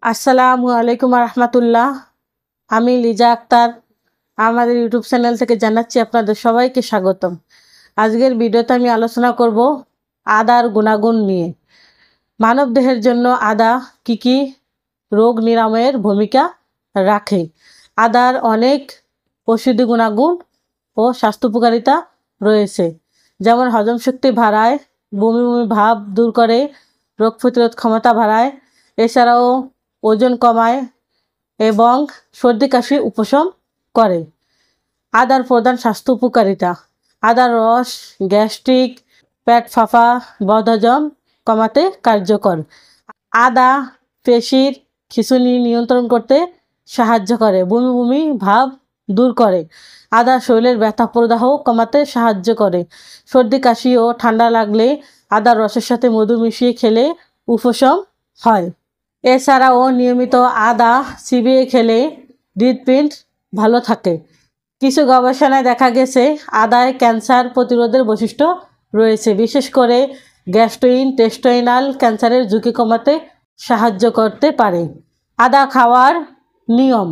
আসসালামু আলাইকুম রহমতুল্লাহ। আমি লিজা আক্তার আমাদের ইউটিউব চ্যানেল থেকে জানাচ্ছি আপনাদের সবাইকে স্বাগতম। আজকের ভিডিওতে আমি আলোচনা করব আদার গুণাগুণ নিয়ে। মানব দেহের জন্য আদা কি রোগ নিরাময়ের ভূমিকা রাখে। আদার অনেক ঔষধি গুণাগুণ ও স্বাস্থ্য উপকারিতা রয়েছে, যেমন হজম শক্তি বাড়ায়, বমি ভাব দূর করে, রোগ প্রতিরোধ ক্ষমতা বাড়ায়, এছাড়াও ওজন কমায় এবং সর্দি কাশি উপশম করে। আদার প্রধান স্বাস্থ্য উপকারিতা: আদার রস গ্যাস্ট্রিক, পেট ফাঁপা, বদহজম কমাতে কার্যকর। আদা পেশির খিঁচুনি নিয়ন্ত্রণ করতে সাহায্য করে, বমি ভাব দূর করে। আদা শরীরের ব্যথা প্রদাহ কমাতে সাহায্য করে। সর্দি কাশি ও ঠান্ডা লাগলে আদার রসের সাথে মধু মিশিয়ে খেলে উপশম হয়। এছাড়াও নিয়মিত আদা চিবিয়ে খেলে হৃৎপিণ্ড ভালো থাকে। কিছু গবেষণায় দেখা গেছে আদায় ক্যান্সার প্রতিরোধের বৈশিষ্ট্য রয়েছে, বিশেষ করে গ্যাস্ট্রোইন্টেস্টাইনাল ক্যান্সারের ঝুঁকি কমাতে সাহায্য করতে পারে। আদা খাওয়ার নিয়ম: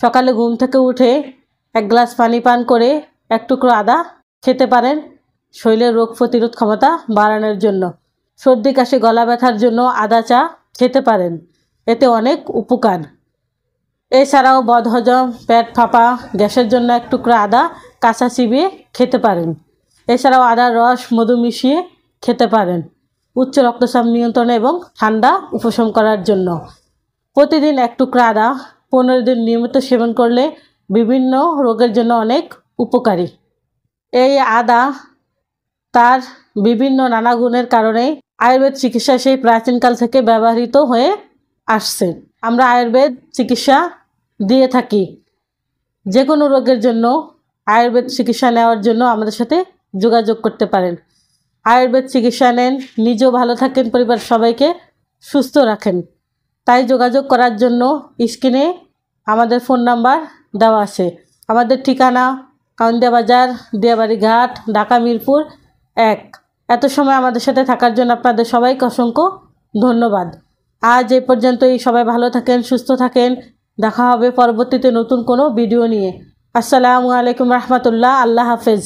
সকালে ঘুম থেকে উঠে 1 গ্লাস পানি পান করে 1 টুকরো আদা খেতে পারেন, শরীরের রোগ প্রতিরোধ ক্ষমতা বাড়ানোর জন্য। সর্দি কাশি গলা ব্যথার জন্য আদা চা খেতে পারেন, এতে অনেক উপকার। এছাড়াও বদহজম, পেট ফাঁপা, গ্যাসের জন্য 1 টুকরো আদা কাঁচা চিবিয়ে খেতে পারেন। এছাড়াও আদার রস মধু মিশিয়ে খেতে পারেন, উচ্চ রক্তচাপ নিয়ন্ত্রণে এবং ঠান্ডা উপশম করার জন্য। প্রতিদিন 1 টুকরো আদা 15 দিন নিয়মিত সেবন করলে বিভিন্ন রোগের জন্য অনেক উপকারী। এই আদা তার বিভিন্ন নানা গুণের কারণে আয়ুর্বেদ চিকিৎসা সেই প্রাচীনকাল থেকে ব্যবহৃত হয়ে আসছে। আমরা আয়ুর্বেদ চিকিৎসা দিয়ে থাকি। যে কোনো রোগের জন্য আয়ুর্বেদ চিকিৎসা নেওয়ার জন্য আমাদের সাথে যোগাযোগ করতে পারেন। আয়ুর্বেদ চিকিৎসা নেন, নিজেও ভালো থাকেন, পরিবার সবাইকে সুস্থ রাখেন। তাই যোগাযোগ করার জন্য স্ক্রিনে আমাদের ফোন নাম্বার দেওয়া আছে। আমাদের ঠিকানা কাউন্দিয়া বাজার, দিয়াবাড়ি ঘাট, ঢাকা মিরপুর 1। এত সময় আমাদের সাথে থাকার জন্য আপনাদের সবাইকে অসংখ্য ধন্যবাদ। আজ এই পর্যন্তই। সবাই ভালো থাকেন, সুস্থ থাকেন। দেখা হবে পরবর্তীতে নতুন কোনো ভিডিও নিয়ে। আসসালামু আলাইকুম রহমতুল্লাহ। আল্লাহ হাফেজ।